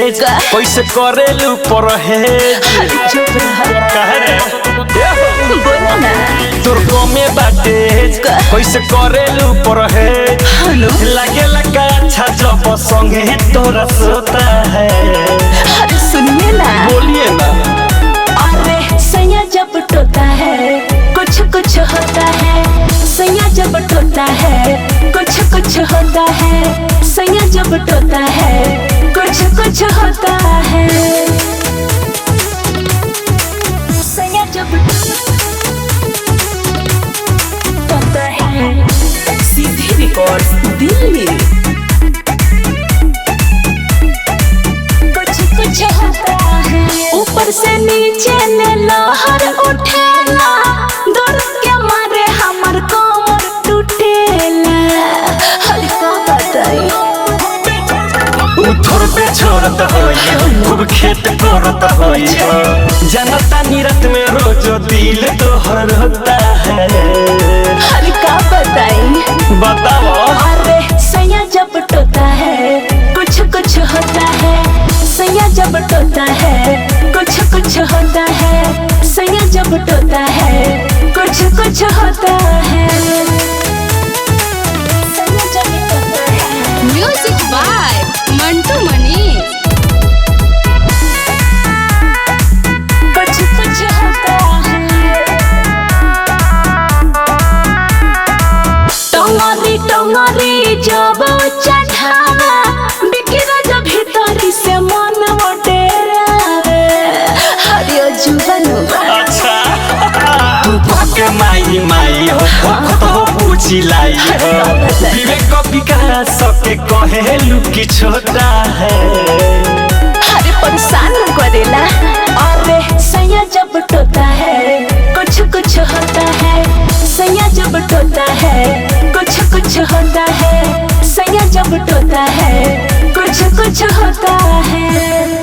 कैसे करेलू परहेज तोर में बाटे कैसे करेलू परहेज लगे लगा अच्छा जब संगे तोरा सोता है। अरे सुनिए ना, बोलिए ना। अरे सैया जब टोता है कुछ कुछ होता है, सैया जब टोता है कुछ कुछ होता है, सैया जब टोता है कुछ कुछ होता है, सैया जब टोता है। सीधी रिकॉर्ड्स दिल्ली। कुछ कुछ होता है, ऊपर से नीचे ले लहर उठेला, दर्द के मारे हमर कमर टूटेला। हर का बताई उठोर पे छोड़त होई खूब खेत करत होई जनता निरत में रोज दिल तोहर होता है। हर का बताई बताओ। अरे सैया जब टोता है कुछ कुछ होता है, सैया जब टोता है कुछ कुछ होता है, सैया जब टोता है कुछ कुछ होता है, सैया जब टोता है। म्यूजिक बाय मंटू मनी। कुछ कुछ होता है, टंगरी टंगरी जब चढ़ावा बिखरा जब भीतरी से मन डेरावे। हरियो जुबन अच्छा के माई माई हो तो पूछी लाई हो विवेक विकास के कहेलू कि छोटा है। हरे परेशान करेला। अरे सैया जब टोता है कुछ कुछ होता है, सैया जब टोता है कुछ कुछ होता है, सैया जब टोता है कुछ कुछ होता है।